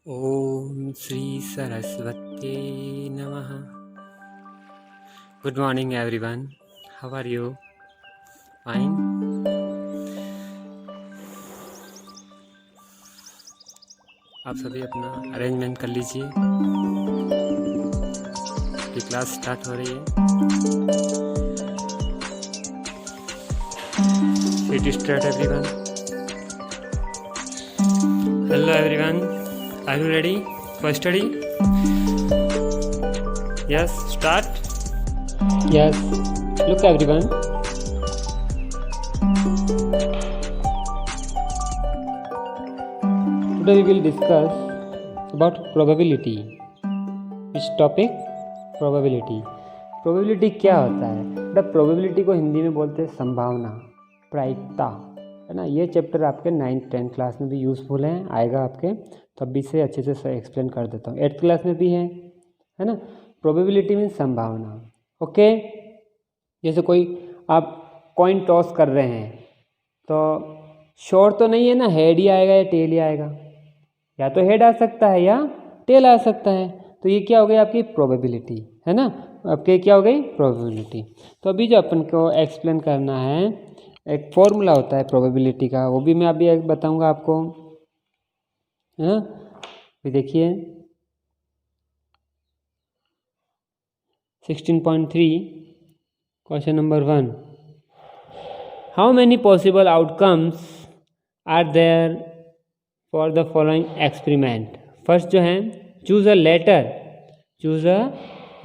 ओम श्री सरस्वती नमः। Good morning everyone, how are you? Fine. आप सभी अपना अरेंजमेंट कर लीजिए कि क्लास स्टार्ट हो रही है। It start everyone. Hello everyone, are you ready for study? Yes, start. Yes, look everyone. Today we will discuss about probability. Which topic? Probability. Probability क्या होता है? बेटा probability को हिंदी में बोलते हैं संभावना, प्रायिकता, है ना। ये चैप्टर आपके 9th 10th क्लास में भी यूज़फुल है, आएगा आपके, तो अभी से अच्छे से एक्सप्लेन कर देता हूँ। 8th क्लास में भी है ना। प्रोबेबिलिटी मीन्स संभावना। ओके, जैसे कोई आप कॉइन टॉस कर रहे हैं तो श्योर तो नहीं है ना, हेड ही आएगा या टेल ही आएगा। या तो हेड आ सकता है या टेल आ सकता है, तो ये क्या हो गई आपकी प्रोबेबिलिटी, है ना। आपके क्या हो गई प्रोबेबिलिटी। तो अभी जो अपन को एक्सप्लेन करना है, एक फॉर्मूला होता है प्रोबेबिलिटी का, वो भी मैं अभी बताऊंगा आपको, है ना। अभी देखिए 16.3 question number 1, how many possible outcomes are there for the following experiment. First जो है, choose a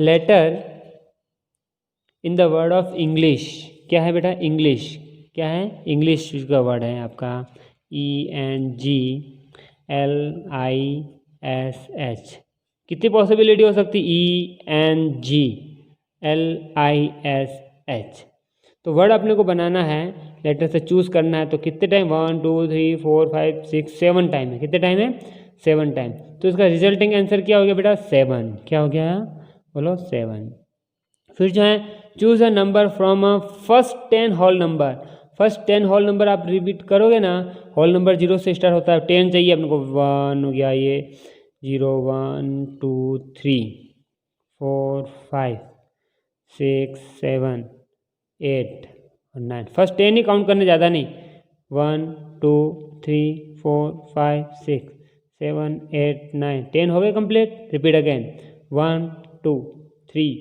letter in the word of English. क्या है बेटा? इंग्लिश। क्या है? इंग्लिश का वर्ड है आपका ENGLISH। कितनी पॉसिबिलिटी हो सकती? ENGLISH। तो वर्ड अपने को बनाना है, लेटर से चूज करना है, तो कितने टाइम? 1 2 3 4 5 6 7 टाइम है। कितने टाइम है? 7 टाइम। तो इसका रिजल्टिंग आंसर क्या हो गया बेटा? 7। क्या हो गया? बोलो 7। फिर जो है, choose a number from a first 10 whole number. First 10 whole number आप रिपीट करोगे ना, होल नंबर 0 से स्टार्ट होता है, 10 चाहिए अपने को। 1 हो गया, ये 0 1 2 3 4 5 6 7 8 और 9। फर्स्ट 10 ही काउंट करने, ज़्यादा नहीं। 1 2 3 4 5 6 7 8 9 10 हो गए कंप्लीट। Repeat again 1 2 3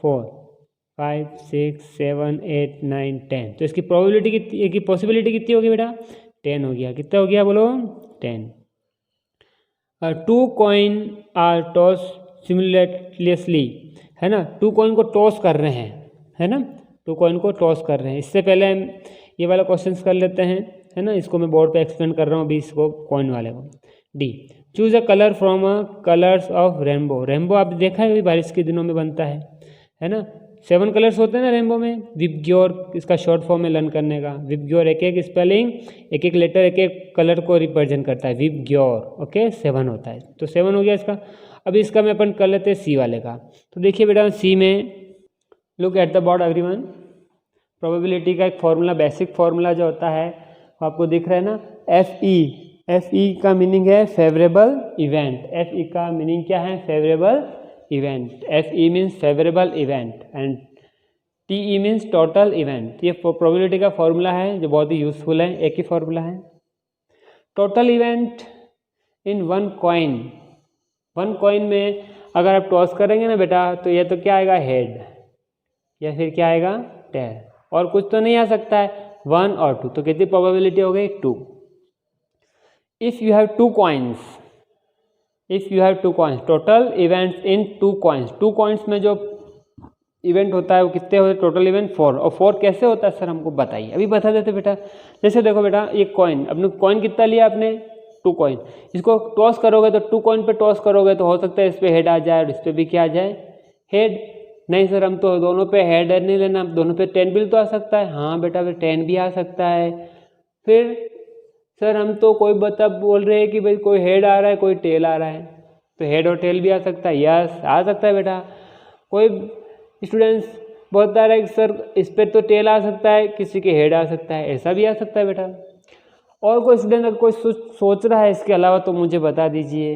4 5 6 7 8 9 10। तो इसकी प्रोबेबिलिटी कितनी, की पॉसिबिलिटी कितनी होगी बेटा? 10 हो गया। कितना हो गया बोलो? 10। 2 कॉइन आर टॉस सिमुलेटलियसली, है ना। 2 कॉइन को टॉस कर रहे हैं, है ना। 2 कॉइन को टॉस कर रहे हैं। इससे पहले हम ये वाला क्वेश्चन कर लेते हैं, है ना। इसको मैं बोर्ड पे एक्सप्लेन कर रहा हूँ अभी, इसको कॉइन वाले को। D, choose a colour from a colours of rainbow. Rainbow आप देखा है, अभी बारिश के दिनों में बनता है ना। 7 कलर्स होते हैं ना रेनबो में। विबग्योर इसका शॉर्ट फॉर्म है लर्न करने का। विबग्योर एक एक स्पेलिंग, एक एक लेटर, एक एक कलर को रिप्रेजेंट करता है। VIBGYOR, okay. 7 होता है, तो 7 हो गया इसका। अभी इसका मैं अपन कर लेते हैं सी वाले का। तो देखिए बेटा, सी में look at the board everyone. Probability का एक फॉर्मूला, बेसिक फॉर्मूला जो होता है वो आपको दिख रहा है ना, FE का मीनिंग है फेवरेबल इवेंट। FE का मीनिंग क्या है? Favourable event. FE means favourable event and TE means total event. ये प्रोबेबिलिटी का फॉर्मूला है जो बहुत ही यूजफुल है, एक ही फॉर्मूला है। Total event in one coin. One coin में अगर आप टॉस करेंगे ना बेटा, तो ये तो क्या आएगा? हेड, या फिर क्या आएगा? टेल। और कुछ तो नहीं आ सकता है, 1 और 2। तो कितनी प्रोबेबिलिटी हो गई? 2। If you have 2 coins, total events in 2 coins. 2 coins में जो इवेंट होता है वो कितने होते हैं? Total event 4। और 4 कैसे होता है सर, हमको बताइए। अभी बता देते बेटा। जैसे देखो बेटा, एक कॉइन, अपने कॉइन कितना लिया आपने? 2 कॉइन। इसको टॉस करोगे तो 2 कॉइन पे टॉस करोगे तो हो सकता है इस पे हेड आ जाए और इस पे भी क्या आ जाए? हेड। नहीं सर, हम तो दोनों पे हेड नहीं लेना, दोनों पे 10 भी तो आ सकता है। हाँ बेटा, फिर 10 भी आ सकता है। फिर सर हम तो कोई बोल रहे हैं कि भाई कोई हेड आ रहा है, कोई टेल आ रहा है, तो हेड और टेल भी आ सकता है। यस, आ सकता है बेटा। कोई स्टूडेंट्स बोलता रहा है कि सर इस पर तो टेल आ सकता है, किसी के हेड आ सकता है, ऐसा भी आ सकता है बेटा। और कोई स्टूडेंट अगर कोई सोच रहा है इसके अलावा तो मुझे बता दीजिए।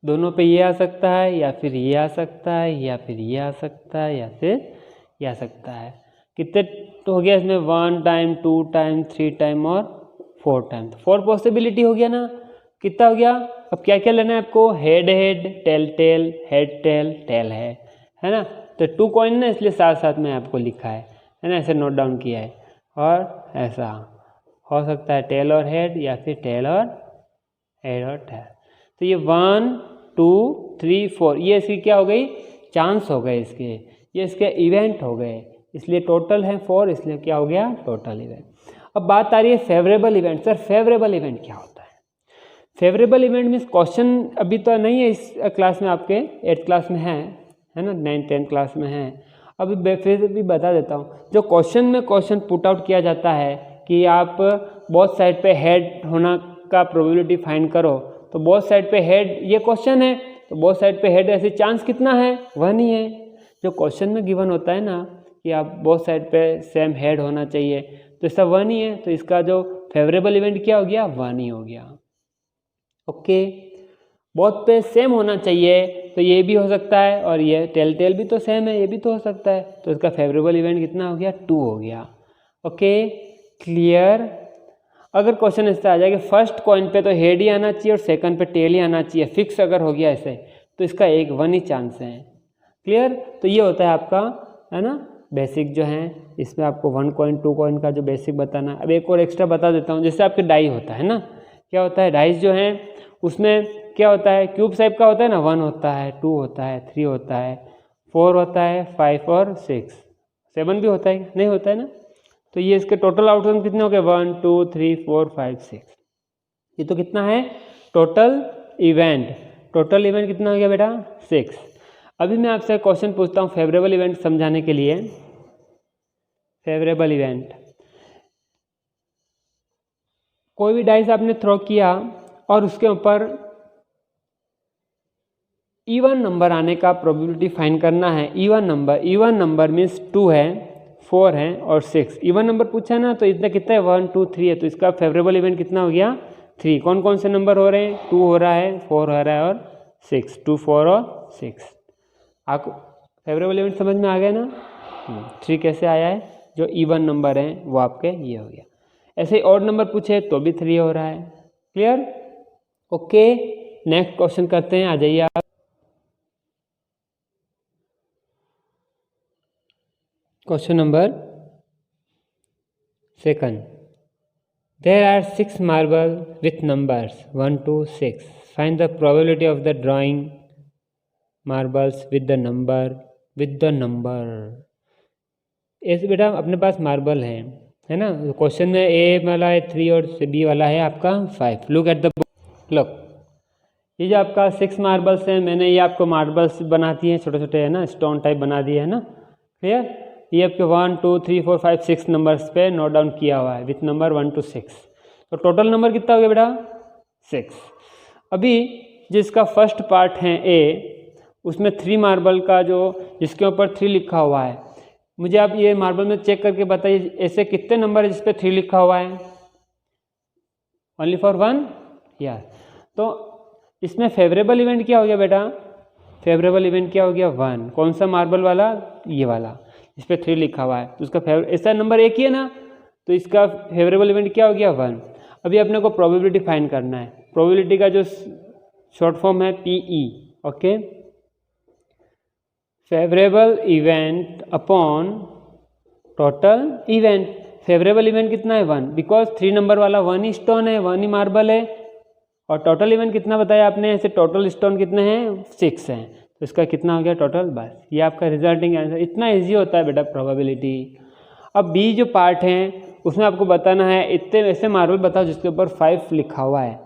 दोनों पे ये आ सकता है, या फिर ये आ सकता है, या फिर ये आ सकता है, या फिर ये आ सकता है। कितने तो हो गया इसमें, 1 टाइम, 2 टाइम, 3 टाइम और 4 टाइम। तो 4 पॉसिबिलिटी हो गया ना। कितना हो गया? अब क्या क्या लेना है आपको? Head head, tail tail, head tail, tail है ना। तो 2 कॉइन ना, इसलिए साथ साथ में आपको लिखा है ना, ऐसे नोट डाउन किया है। और ऐसा हो सकता है टेल और हेड, या फिर टेल और हेड और टेल। तो ये 1 2 3 4 ये इसकी क्या हो गई? चांस हो गए इसके, ये इसके इवेंट हो गए, इसलिए टोटल है 4, इसलिए क्या हो गया? Total event. अब बात आ रही है favourable event. Sir favourable event क्या होता है? फेवरेबल इवेंट मीन्स क्वेश्चन अभी तो नहीं है इस क्लास में, आपके 8th क्लास में है ना, 9th 10th क्लास में है। अभी फिर भी बता देता हूँ। जो क्वेश्चन में क्वेश्चन पुट आउट किया जाता है कि आप बोथ साइड पे हेड होना का प्रोबेबिलिटी फाइंड करो, तो बोथ साइड पे हेड, ये क्वेश्चन है तो बोथ साइड पे हेड, ऐसे चांस कितना है? 1 ही है। जो क्वेश्चन में गिवन होता है ना कि आप बोथ साइड पे सेम हेड होना चाहिए, तो इसका 1 ही है, तो इसका जो फेवरेबल इवेंट क्या हो गया? 1 ही हो गया। ओके, बोथ पे सेम होना चाहिए, तो ये भी हो सकता है, और ये टेल टेल भी तो सेम है, ये भी तो हो सकता है, तो इसका फेवरेबल इवेंट कितना हो गया? 2 हो गया। Okay, clear. अगर क्वेश्चन ऐसा आ जाए कि फर्स्ट कॉइन पे तो हेड ही आना चाहिए और सेकंड पे टेल ही आना चाहिए, फिक्स अगर हो गया ऐसे, तो इसका 1 ही चांस है। क्लियर। तो ये होता है आपका, है ना, बेसिक जो है, इसमें आपको 1 कॉइन 2 कॉइन का जो बेसिक बताना। अब एक और एक्स्ट्रा बता देता हूँ, जैसे आपके डाई होता है ना, क्या होता है? डाइस जो है उसमें क्या होता है? क्यूब शेप का होता है ना, 1 होता है, 2 होता है, 3 होता है, 4 होता है, 5 और 6, 7 भी होता है, नहीं होता है ना। तो ये इसके टोटल आउटकम कितने हो गए? 1 2 3 4 5 6। ये तो कितना है? Total event. टोटल इवेंट कितना हो गया बेटा? 6। अभी मैं आपसे क्वेश्चन पूछता हूँ फेवरेबल इवेंट समझाने के लिए। फेवरेबल इवेंट, कोई भी डाइस आपने थ्रो किया और उसके ऊपर इवन नंबर आने का प्रोबेबिलिटी फाइंड करना है। इवन नंबर मीन्स 2 है, 4 है और 6। इवन नंबर पूछा है ना, तो इतना कितना है? 1 2 3 है, तो इसका फेवरेबल इवेंट कितना हो गया? 3। कौन कौन से नंबर हो रहे हैं? 2 हो रहा है, 4 हो रहा है और 6। 2 4 और 6। आपको फेवरेबल इवेंट समझ में आ गया ना? 3 कैसे आया है? जो इवन नंबर हैं वो आपके ये हो गया। ऐसे ही ऑड नंबर पूछे तो भी 3 हो रहा है। क्लियर। ओके, नेक्स्ट क्वेश्चन करते हैं, आ जाइए आप। Question number 2। There are 6 marbles with numbers 1 to 6. Find the probability of the drawing marbles with the number. ऐसे बेटा अपने पास मार्बल है ना। क्वेश्चन में ए वाला है 3 और बी वाला है आपका 5। Look at the book. Look, ये जो आपका 6 मार्बल्स हैं, मैंने ये आपको मार्बल्स बना दिए हैं, छोटे छोटे है ना, स्टोन टाइप बना दिए है ना। क्लियर। ये आपके 1 2 3 4 5 6 नंबर्स पे नोट डाउन किया हुआ है विथ नंबर 1 to 6। तो टोटल नंबर कितना हो गया बेटा? 6। अभी जिसका फर्स्ट पार्ट है ए, उसमें 3 मार्बल का जो जिसके ऊपर 3 लिखा हुआ है, मुझे आप ये मार्बल में चेक करके बताइए ऐसे कितने नंबर है जिस पे 3 लिखा हुआ है? ओनली फॉर 1 या। तो इसमें फेवरेबल इवेंट क्या हो गया बेटा? फेवरेबल इवेंट क्या हो गया? 1। कौन सा मार्बल वाला? ये वाला, इस पर 3 लिखा हुआ है, तो उसका ऐसा नंबर एक ही है ना, तो इसका फेवरेबल इवेंट क्या हो गया? 1। अभी अपने को प्रोबेबिलिटी फाइंड करना है। प्रोबेबिलिटी का जो शॉर्ट फॉर्म है PE। Okay, favourable event upon total event. Favourable event कितना है? 1, बिकॉज 3 नंबर वाला 1 ही स्टोन है, 1 ही मार्बल है। और टोटल इवेंट कितना बताया आपने? ऐसे टोटल स्टोन कितने हैं? 6 हैं, तो इसका कितना हो गया टोटल? बस ये आपका रिजल्टिंग आंसर। इतना इजी होता है बेटा प्रोबेबिलिटी। अब बी जो पार्ट है उसमें आपको बताना है इतने ऐसे मार्बल बताओ जिसके ऊपर 5 लिखा हुआ है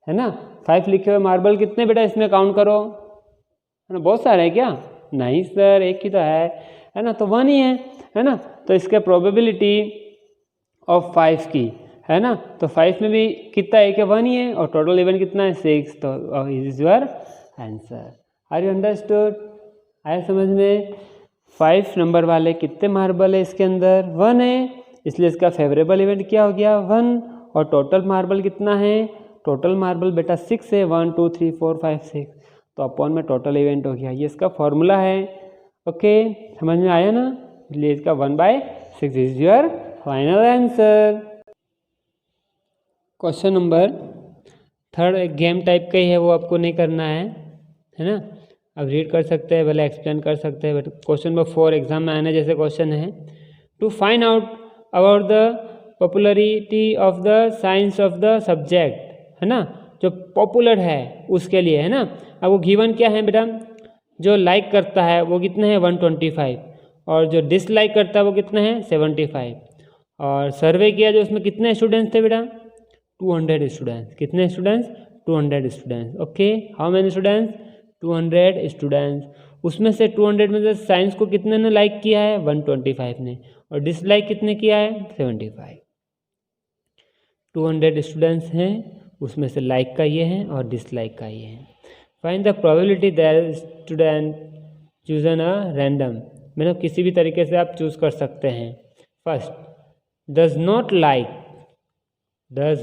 ना। 5 लिखे हुए मार्बल कितने बेटा इसमें काउंट करो, है ना। बहुत सारे हैं क्या? नहीं सर, एक ही तो है ना, तो 1 ही है ना। तो इसके प्रोबेबिलिटी ऑफ 5 की, है ना, तो 5 में भी कितना है? कि 1 ही है, और टोटल इवेंट कितना है? 6। तो is your answer. Are you understood? आया समझ में? 5 नंबर वाले कितने मार्बल है इसके अंदर? 1 है, इसलिए इसका फेवरेबल इवेंट क्या हो गया? 1। और टोटल मार्बल कितना है? टोटल मार्बल बेटा 6 है, 1 2 3 4 5 6। तो अपॉन में टोटल इवेंट हो गया, ये इसका फॉर्मूला है। ओके, समझ में आया ना, इसलिए इसका 1/6 is your final answer. Question number 3 एक गेम टाइप का ही है, वो आपको नहीं करना है ना, अब रीड कर सकते हैं, भले एक्सप्लेन कर सकते हैं, बट क्वेश्चन नंबर 4 एग्जाम में आने जैसे क्वेश्चन है। To find out about the popularity of the science of the subject, है ना, जो पॉपुलर है उसके लिए, है ना। अब वो गिवन क्या है बेटा, जो लाइक करता है वो कितने हैं 125, और जो डिसलाइक करता है वो कितने हैं 75, और सर्वे किया जो उसमें कितने स्टूडेंट्स थे बेटा 200 स्टूडेंट्स। कितने students 200 students. Okay, how many students 200 students. उसमें से 200 में से साइंस को कितने ने लाइक किया है 125 ने, और डिसलाइक कितने किया है 75। 200 स्टूडेंट्स हैं, उसमें से लाइक का ये है और डिसलाइक का ये है। Find the probability that student chosen a random, मतलब किसी भी तरीके से आप चूज कर सकते हैं। First, does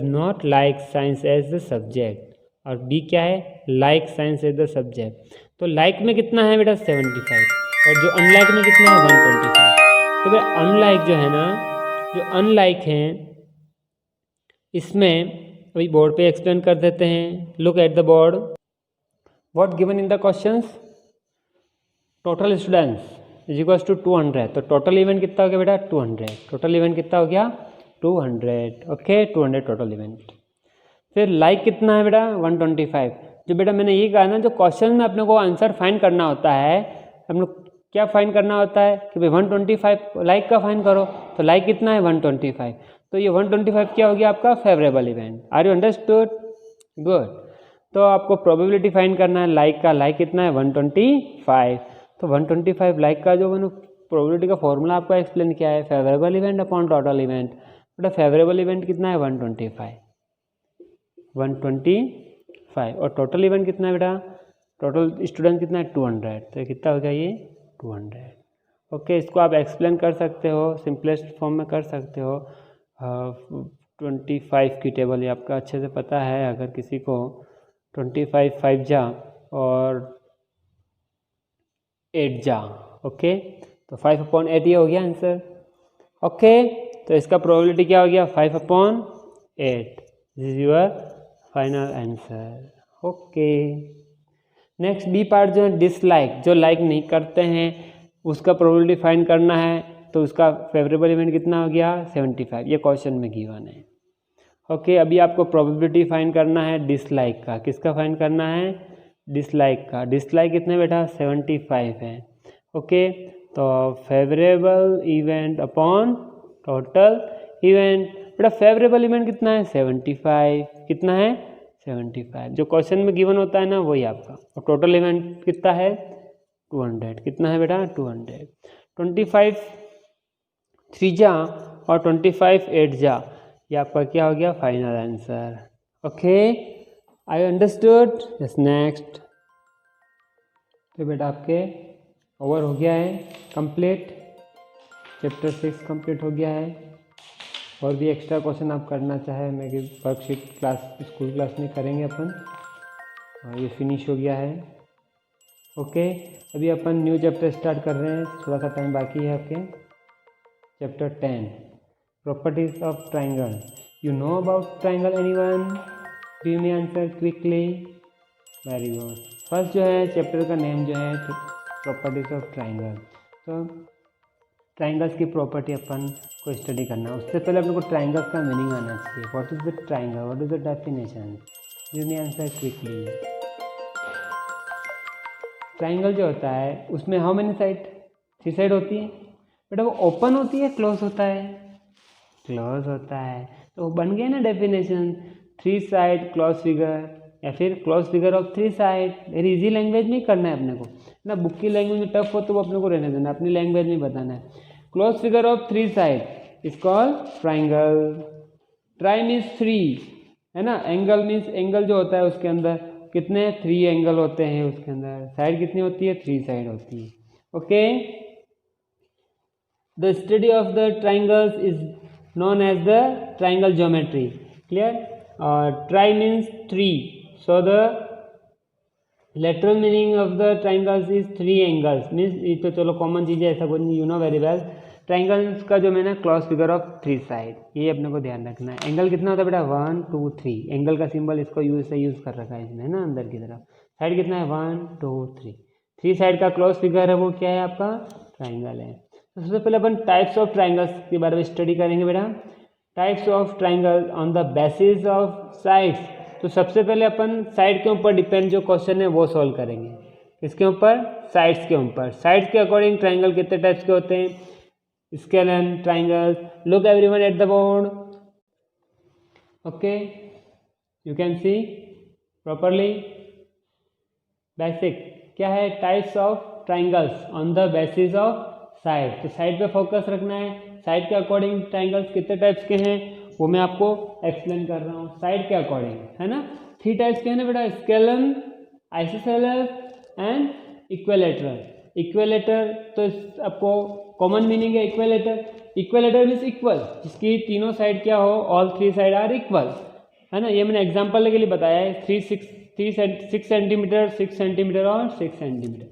not like science as the subject, और बी क्या है like science as the subject. तो लाइक में कितना है बेटा 75, और जो अनलाइक में कितना है 125। तो बेटा अनलाइक जो है ना, जो अनलाइक हैं इसमें अभी बोर्ड पे एक्सप्लेन कर देते हैं। Look at the board, what given in the questions, total students is equals to 200, तो टोटल इवेंट कितना हो गया बेटा 200, टोटल इवेंट कितना हो गया 200। Okay, 200 total event. फिर लाइक कितना है बेटा 125। जो बेटा मैंने ये कहा ना, जो क्वेश्चन में अपने को आंसर फाइंड करना होता है, हम लोग क्या फाइंड करना होता है कि भाई 125 लाइक का फाइंड करो, तो लाइक कितना है 125, तो ये 125 क्या हो गया आपका favourable event. Are you understood, good. तो आपको प्रोबेबिलिटी फाइंड करना है लाइक का, लाइक कितना है 125, तो 125 लाइक का जो मैंने प्रोबेबिलिटी का फॉर्मूला आपको एक्सप्लेन किया है, favourable event upon total event. बेटा फेवरेबल इवेंट कितना है 125, और टोटल इवेंट कितना है बेटा, टोटल स्टूडेंट कितना है 200, तो कितना हो गया ये 200। ओके, इसको आप एक्सप्लेन कर सकते हो, सिंपलेस्ट फॉर्म में कर सकते हो। 25 की टेबल ये आपका अच्छे से पता है, अगर किसी को 25 5 जा और 8 जा, ओके, तो 5/8 ये हो गया आंसर। ओके, तो इसका प्रोबेबिलिटी क्या हो गया 5/8, this is your final answer. Okay, next B part जो है डिसलाइक, जो लाइक नहीं करते हैं उसका प्रोबेबिलिटी फाइंड करना है, तो उसका फेवरेबल इवेंट कितना हो गया 75, ये क्वेश्चन में गिवन है। ओके, अभी आपको प्रोबेबिलिटी फाइंड करना है डिसलाइक का। किसका फाइंड करना है डिसलाइक का। डिसलाइक कितने बेटा 75 है। ओके, तो favourable event upon total event, बेटा फेवरेबल इवेंट कितना है 75, कितना है 75, जो क्वेश्चन में गिवन होता है ना वही आपका, और टोटल इवेंट कितना है 200, कितना है बेटा 200। 25 3 जा और 25 8 जा, ये आपका क्या हो गया final answer. Okay, I understood, yes next. तो बेटा आपके ओवर हो गया है कंप्लीट, चैप्टर 6 कंप्लीट हो गया है। और भी एक्स्ट्रा क्वेश्चन आप करना चाहे मैं कि वर्कशीट क्लास स्कूल क्लास में करेंगे अपन, और ये फिनिश हो गया है। ओके, अभी अपन न्यू चैप्टर स्टार्ट कर रहे हैं, थोड़ा सा टाइम बाकी है आपके। Chapter 10 properties of triangle. You know about triangle anyone, give me answer quickly. Very good. First जो है चैप्टर का नेम जो है प्रॉपर्टीज ऑफ ट्राइंगल। तो ट्राइंगल्स की प्रॉपर्टी अपन को स्टडी करना, उससे पहले अपने को ट्राइंगल्स का मीनिंग आना चाहिए। What is the triangle, what is the definition, give me answer quickly. Triangle जो होता है उसमें हाउ मेनी साइड, 3 साइड होती है बेटा। वो ओपन होती है क्लोज होता है, क्लोज होता है, तो बन गया ना डेफिनेशन 3 साइड क्लोज फिगर, या फिर close figure of 3 side. Very easy language में ही करना है अपने को ना, बुक की लैंग्वेज में टफ हो तो वो अपने को रहने देना, अपनी लैंग्वेज में बताना है। Close figure of 3 side is called triangle. Try means 3, है ना, एंगल मीन्स एंगल जो होता है उसके अंदर कितने 3 एंगल होते हैं उसके अंदर, साइड कितनी होती है 3 साइड होती है। Okay, the study of the triangles is known as the triangle geometry, clear. Tri means 3, so the lateral meaning of the triangles is 3 angles, means ये तो चलो कॉमन चीज़ है, ऐसा कुछ नहीं, you know very well. Triangles का जो मैंने क्लोज फिगर ऑफ 3 साइड, ये अपने को ध्यान रखना है। एंगल कितना होता है बेटा, 1 2 3, एंगल का सिंबल इसको यूज कर रखा है इसमें, है ना, अंदर की तरफ। साइड कितना है, 1 2 3, 3 साइड का क्लोज फिगर है वो क्या है आपका, ट्राइंगल है। तो सबसे पहले अपन टाइप्स ऑफ ट्राइंगल्स के बारे में स्टडी करेंगे बेटा। Types of triangle on the basis of sides. तो सबसे पहले अपन साइड के ऊपर डिपेंड जो क्वेश्चन है वो सॉल्व करेंगे। इसके ऊपर, साइड्स के ऊपर। साइड्स के अकॉर्डिंग ट्राइंगल कितने टाइप्स के होते हैं, scalene triangle. Look everyone eight the board, okay, you can see properly. Basic क्या है, types of triangles on the basis of side. तो साइड पे फोकस रखना है, साइड के अकॉर्डिंग ट्राइंगल्स कितने टाइप्स के हैं वो मैं आपको एक्सप्लेन कर रहा हूँ साइड के अकॉर्डिंग, है ना। 3 टाइप्स के हैं ना बेटा, scalene, isosceles and equilateral. Equilateral तो आपको कॉमन मीनिंग है इक्विलेटर। इक्विलेटर मीन्स इक्वल, जिसकी तीनों साइड क्या हो, ऑल 3 साइड आर इक्वल, है ना। ये मैंने एग्जाम्पल के लिए बताया है, 6 सेंटीमीटर 6 सेंटीमीटर और 6 सेंटीमीटर।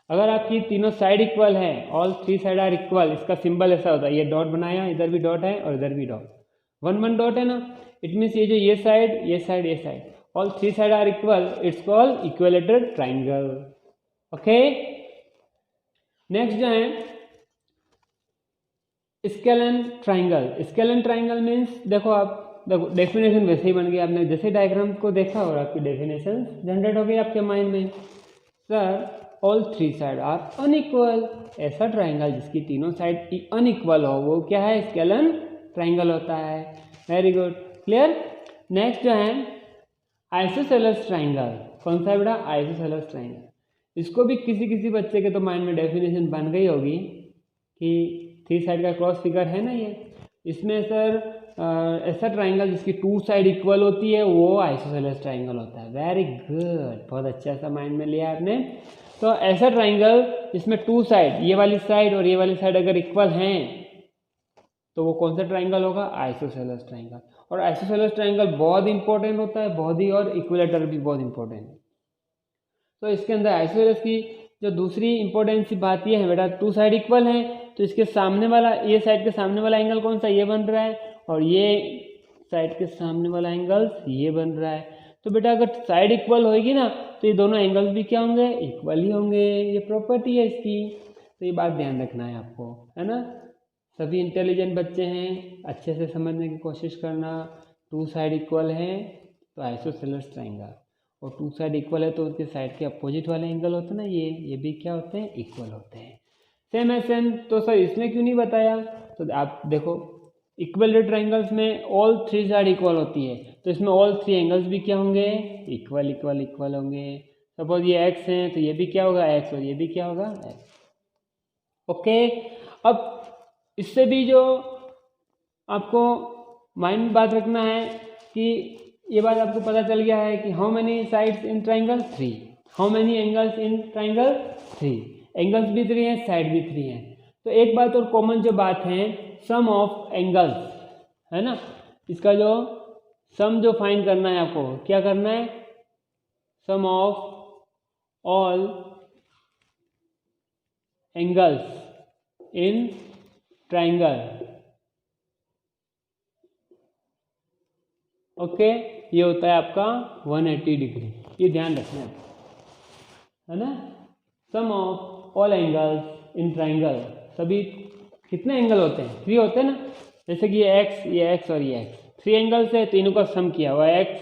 अगर आपकी तीनों साइड इक्वल है, ऑल 3 साइड आर इक्वल, इसका सिंबल ऐसा होता है, ये डॉट बनाया, इधर भी डॉट है और इधर भी डॉट, 1 1 डॉट है ना। इट मीन्स ये जो ये साइड ये साइड ये side, all 3 side are equal, it's called equilateral triangle, okay. Next जो है scalene triangle. Scalene triangle means देखो, आप देखो डेफिनेशन वैसे ही बन गई, आपने जैसे डायग्राम को देखा और आपकी डेफिनेशन जनरेट हो गई आपके माइंड में। Sir all 3 side are unequal, ऐसा ट्राइंगल जिसकी तीनों साइड अनइक्वल हो वो क्या है, स्केलन ट्राइंगल होता है। Very good, clear. नेक्स्ट जो है आइसोसेलेस ट्राइंगल। कौन सा है बेटा, आइसोसेलेस ट्राइंगल। इसको भी किसी किसी बच्चे के तो माइंड में डेफिनेशन बन गई होगी कि 3 साइड का क्रॉस फिगर है ना ये, इसमें सर ऐसा ट्राइंगल जिसकी 2 साइड इक्वल होती है वो आइसोसेलेस ट्राइंगल होता है। वेरी गुड, बहुत अच्छा सा माइंड में लिया आपने। तो ऐसा ट्राइंगल जिसमें 2 साइड, ये वाली साइड और ये वाली साइड अगर इक्वल हैं तो वो कौन सा ट्राइंगल होगा, आइसोसेलेस ट्राइंगल। और आइसोसेलेस ट्राइंगल बहुत इंपॉर्टेंट होता है, बहुत ही, और इक्विलेटर भी बहुत इंपॉर्टेंट है। तो इसके अंदर आइसोसेलेस की जो दूसरी इंपॉर्टेंट सी बात ये है बेटा, 2 साइड इक्वल है तो इसके सामने वाला, ये साइड के सामने वाला एंगल कौन सा, ये बन रहा है, और ये साइड के सामने वाला एंगल ये बन रहा है। तो बेटा अगर साइड इक्वल होगी ना तो ये दोनों एंगल्स भी क्या होंगे, इक्वल ही होंगे, ये प्रॉपर्टी है इसकी। तो ये बात ध्यान रखना है आपको, है ना। सभी इंटेलिजेंट बच्चे हैं, अच्छे से समझने की कोशिश करना। 2 साइड इक्वल हैं तो आइसोसेलेस ट्राइंगल, और 2 साइड इक्वल है तो उसके साइड के अपोजिट वाले एंगल होते हैं ना, ये भी क्या होते हैं, इक्वल होते हैं। सेम है सेम। तो सर इसमें क्यों नहीं बताया, तो आप देखो इक्विलेटरल ट्राइंगल्स में ऑल 3 साइड इक्वल होती है, तो इसमें ऑल 3 एंगल्स भी क्या होंगे, इक्वल इक्वल इक्वल होंगे। सपोज ये एक्स है तो ये भी क्या होगा, एक्स, और ये भी क्या होगा, एक्स, ओके। अब इससे भी जो आपको माइंड में बात रखना है कि ये बात आपको पता चल गया है कि how many sides in triangle, 3, how many angles in triangle, 3, angles भी 3 हैं, साइड भी 3 हैं। तो एक बात और कॉमन जो बात है, सम ऑफ एंगल्स, है ना, इसका जो सम जो फाइंड करना है आपको, क्या करना है, sum of all angles in triangle, okay. ये होता है आपका 180 डिग्री, ये ध्यान रखना है ना। Sum of all angles in triangle, सभी कितने एंगल होते हैं, 3 होते हैं ना। जैसे कि ये एक्स और ये एक्स, 3 एंगल्स है, तीनों का सम किया हुआ है, एक्स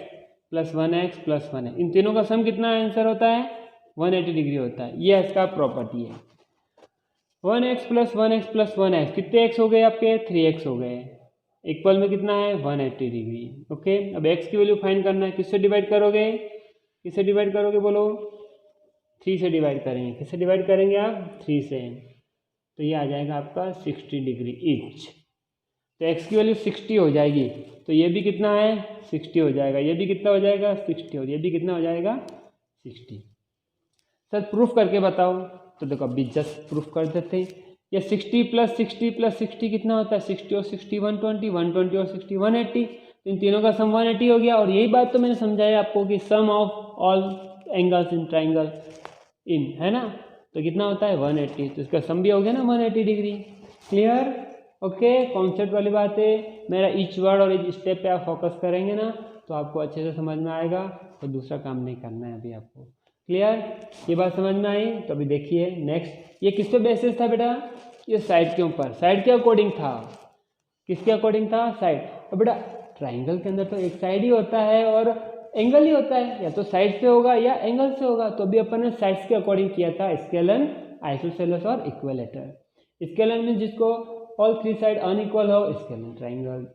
प्लस 1x प्लस 1 है, इन तीनों का सम कितना आंसर होता है, 180 डिग्री होता है। ये इसका प्रॉपर्टी है। 1x plus 1x plus 1x, कितने एक्स हो गए आपके, 3x हो गए, इक्वल में कितना है, 180 डिग्री, ओके। अब x की वैल्यू फाइंड करना है, किससे डिवाइड करोगे, किससे डिवाइड करोगे बोलो, 3 से डिवाइड करेंगे। किससे डिवाइड करेंगे आप, 3 से, तो ये आ जाएगा आपका 60 डिग्री ईच। तो x की वैल्यू 60 हो जाएगी, तो ये भी कितना है, 60 हो जाएगा, ये भी कितना हो जाएगा, 60, और ये भी कितना हो जाएगा, 60। सर प्रूफ करके बताओ, तो देखो अभी जस्ट प्रूफ कर देते हैं। ये 60 प्लस 60 प्लस 60 कितना होता है, 60 और 60 120, 120 और 60 180, तो इन तीनों का सम 180 हो गया। और यही बात तो मैंने समझाया आपको कि sum of all angles in triangle in, है ना, तो कितना होता है 180, तो इसका सम भी हो गया ना 180 डिग्री। क्लियर? ओके, कॉन्सेप्ट वाली बात है। मेरा ईच वर्ड और ईच स्टेप पे आप फोकस करेंगे ना तो आपको अच्छे से समझ में आएगा, तो दूसरा काम नहीं करना है अभी आपको। क्लियर? ये बात समझ में आई? तो अभी देखिए नेक्स्ट, ये किस पे बेसिस था बेटा? ये साइड के ऊपर, साइड के अकॉर्डिंग था। किसके अकॉर्डिंग था? साइड। और बेटा ट्राइंगल के अंदर तो एक साइड ही होता है और एंगल ही होता है, या तो साइड से होगा या एंगल से होगा। तो अभी अपन ने साइड्स के अकॉर्डिंग किया था, स्केलन, आइसोसेलेस और इक्विलेटर। स्केलन में जिसको ऑल थ्री साइड अनइक्वल हो, स्केलन ट्राइंगल।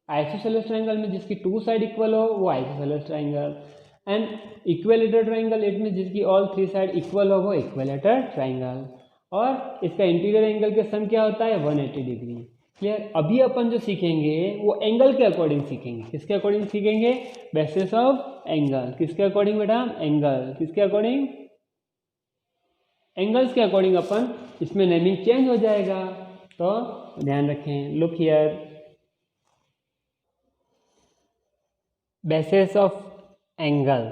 आइसोसेलेस ट्राइंगल में जिसकी टू साइड इक्वल हो, वो isosceles triangle. And equilateral triangle it में जिसकी ऑल थ्री साइड इक्वल हो, वो इक्विलेटर ट्राइंगल। और इसका इंटीरियर एंगल के सम क्या होता है? 180 डिग्री। क्लियर? अभी अपन जो सीखेंगे वो एंगल के अकॉर्डिंग सीखेंगे। किसके अकॉर्डिंग सीखेंगे? Basis of angle. किसके अकॉर्डिंग बेटा? एंगल। किसके अकॉर्डिंग? एंगल्स के अकॉर्डिंग अपन इसमें नेमिंग चेंज हो जाएगा, तो ध्यान रखें। Look here, basis of angle,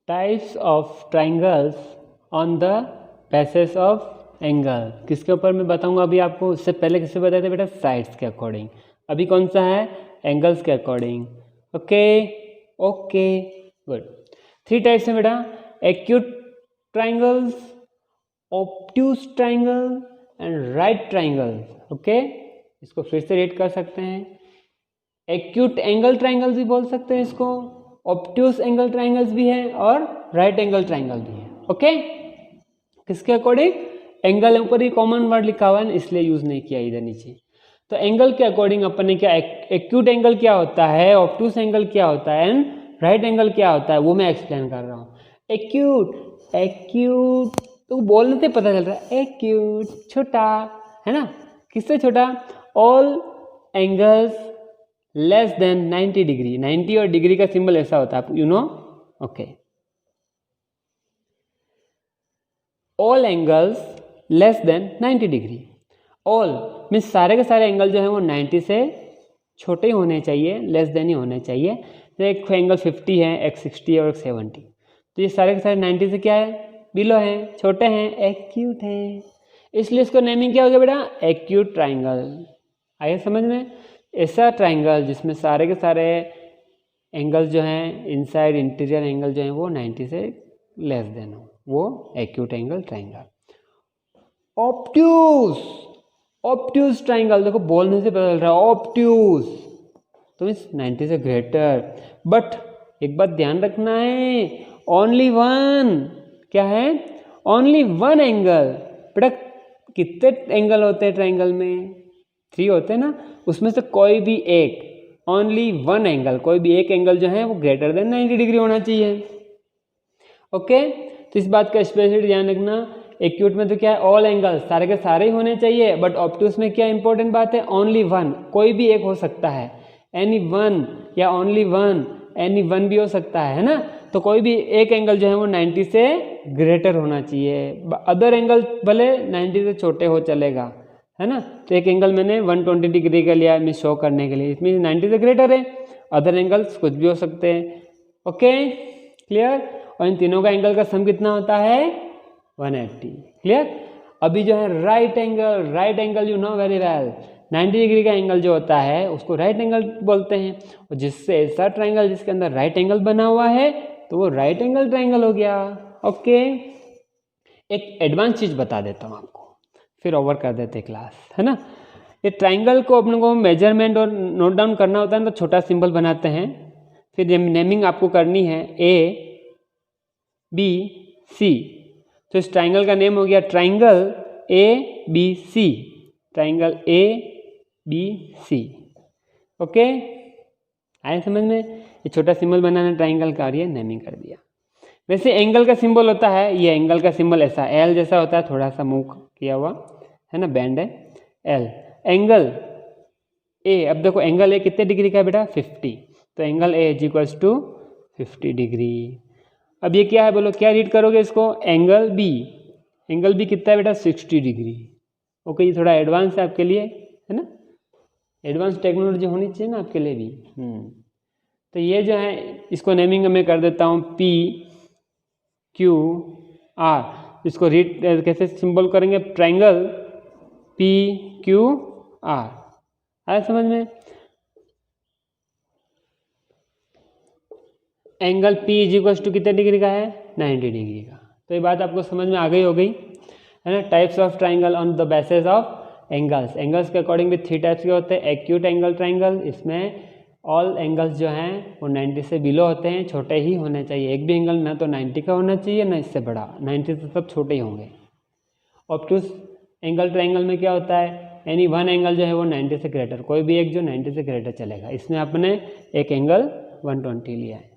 types of triangles on the basis of angle. किसके ऊपर मैं बताऊंगा अभी आपको? उससे पहले किससे बताए थे बेटा? साइड्स के अकॉर्डिंग। अभी कौन सा है? एंगल्स के according. Okay okay good. 3 types हैं बेटा, acute triangles, obtuse triangle and right triangles. Okay, इसको फिर से रेट कर सकते हैं। एक्यूट एंगल ट्राइंगल्स भी बोल सकते हैं इसको, ऑब्ट्यूज एंगल ट्राइंगल्स भी है और राइट एंगल ट्राइंगल भी है। ओके, किसके अकॉर्डिंग? एंगल ऊपर ही कॉमन वर्ड लिखा हुआ है इसलिए यूज नहीं किया इधर नीचे। तो एंगल के अकॉर्डिंग अपन ने क्या, एक्यूट एंगल क्या होता है, ऑब्ट्यूज एंगल क्या होता है एंड राइट एंगल क्या होता है, वो मैं एक्सप्लेन कर रहा हूँ। एक्यूट, एक्यूट तो बोलने से पता चल रहा है, एक्यूट छोटा है ना। किससे छोटा? All angles less than 90 degree. 90 और डिग्री का सिंबल ऐसा होता है, you know. Okay, all angles less than 90 degree. All means सारे के सारे एंगल जो है वो 90 से छोटे होने चाहिए, लेस देन ही होने चाहिए। तो एक एंगल 50 है, एक 60 है और एक 70, तो ये सारे के सारे 90 से क्या है? बिलो हैं, छोटे हैं, एक्यूट हैं। इसलिए इसको नेमिंग क्या हो गया बेटा? Acute triangle. आइए समझ में, ऐसा ट्राइंगल जिसमें सारे के सारे एंगल जो हैं, इनसाइड इंटीरियर एंगल जो हैं वो 90 से लेस देन हो, वो acute angle triangle. Obtuse, obtuse triangle, देखो बोलने से पता चल रहा है ऑब्ट्यूज, तो मीन्स 90 से ग्रेटर। बट एक बात ध्यान रखना है, ओनली वन, क्या है? Only one angle. बेटा कितने एंगल होते हैं ट्राइंगल में? 3 होते हैं ना, उसमें से कोई भी एक, ओनली वन एंगल, कोई भी एक एंगल जो है वो ग्रेटर देन 90 डिग्री होना चाहिए। ओके, तो इस बात का स्पेशली ध्यान रखना। एक्यूट में तो क्या है? ऑल एंगल सारे के सारे ही होने चाहिए, बट ऑब्ट्यूज में क्या इंपॉर्टेंट बात है? ओनली वन, कोई भी एक हो सकता है, एनी वन या ओनली वन, एनी वन भी हो सकता है ना। तो कोई भी एक एंगल जो है वो 90 से ग्रेटर होना चाहिए, अदर एंगल भले 90 से छोटे हो चलेगा, है ना। तो एक एंगल मैंने 120 डिग्री का लिया मैं शो करने के लिए, इसमें 90 से ग्रेटर है, अदर एंगल्स कुछ भी हो सकते हैं। Okay clear? और इन तीनों का एंगल का सम कितना होता है? 180। क्लियर? अभी जो है right angle, right angle you know very well, 90 degree का एंगल जो होता है उसको राइट एंगल बोलते हैं। और जिससे ऐसा ट्राइंगल जिसके अंदर राइट एंगल बना हुआ है तो वो राइट एंगल ट्राइंगल हो गया। ओके, एक एडवांस चीज बता देता हूँ आपको, फिर ओवर कर देते क्लास, है ना। ये ट्राइंगल को अपने को मेजरमेंट और नोट डाउन करना होता है तो छोटा सिंबल बनाते हैं, फिर नेमिंग आपको करनी है ए बी सी। तो इस ट्राइंगल का नेम हो गया triangle A B C, triangle A B C. Okay, आए समझ में? ये छोटा सिंबल बनाना ट्राइंगल का और ये नेमिंग कर दिया। वैसे एंगल का सिंबल होता है, ये एंगल का सिंबल ऐसा एल जैसा होता है, थोड़ा सा मुंह किया हुआ है ना, बैंड है एल। एंगल ए, अब देखो एंगल ए कितने डिग्री का है बेटा? 50, तो angle A is equals to 50 degree. अब ये क्या है बोलो, क्या रीड करोगे इसको? एंगल बी, एंगल बी कितना है बेटा? 60 डिग्री। ओके, ये थोड़ा एडवांस है आपके लिए, है ना, एडवांस टेक्नोलॉजी होनी चाहिए ना आपके लिए भी। तो ये जो है इसको नेमिंग मैं कर देता हूँ P Q R, इसको रीड कैसे सिंबल करेंगे, ट्रायंगल P Q R, आया समझ में। Angle P is equal to कितने डिग्री का है, 90 डिग्री का। तो ये बात आपको समझ में आ गई हो गई है ना। Types of triangle on the basis of angles, angles के अकॉर्डिंग भी 3 टाइप्स के होते हैं। एक्यूट एंगल ट्राइंगल, इसमें ऑल एंगल्स जो हैं वो 90 से बिलो होते हैं, छोटे ही होने चाहिए। एक भी एंगल ना तो 90 का होना चाहिए ना इससे बड़ा, 90 से सब छोटे ही होंगे। ऑब्टूस एंगल ट्राइंगल में क्या होता है, एनी वन एंगल जो है वो 90 से ग्रेटर, कोई भी एक जो 90 से ग्रेटर चलेगा। इसमें आपने एक एंगल 120 लिया है।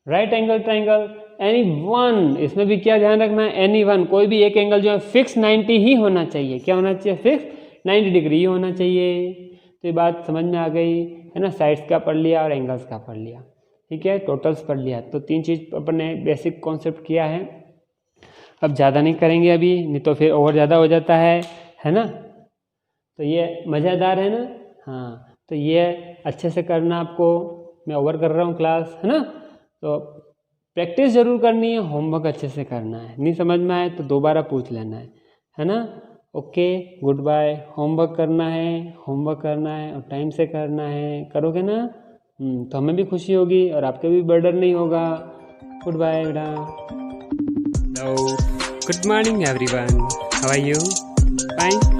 Right angle triangle any one, इसमें भी क्या ध्यान रखना है, एनी वन, कोई भी एक एंगल जो है फिक्स 90 ही होना चाहिए। क्या होना चाहिए, फिक्स 90 डिग्री ही होना चाहिए। तो ये बात समझ में आ गई है ना। साइड्स का पढ़ लिया और एंगल्स का पढ़ लिया, ठीक है, टोटल्स पढ़ लिया। तो 3 चीज़ अपन ने बेसिक कॉन्सेप्ट किया है। अब ज़्यादा नहीं करेंगे अभी, नहीं तो फिर और ज़्यादा हो जाता है ना। तो ये मज़ेदार है ना, हाँ। तो ये अच्छे से करना आपको, मैं ओवर कर रहा हूँ क्लास, है ना। तो प्रैक्टिस ज़रूर करनी है, होमवर्क अच्छे से करना है। नहीं समझ में आए तो दोबारा पूछ लेना है ना। Okay, good bye. होमवर्क करना है, होमवर्क करना है और टाइम से करना है, करोगे ना तो हमें भी खुशी होगी और आपके भी बर्डन नहीं होगा। गुड बाय बेटा। Hello, good morning everyone, how are you? Fine.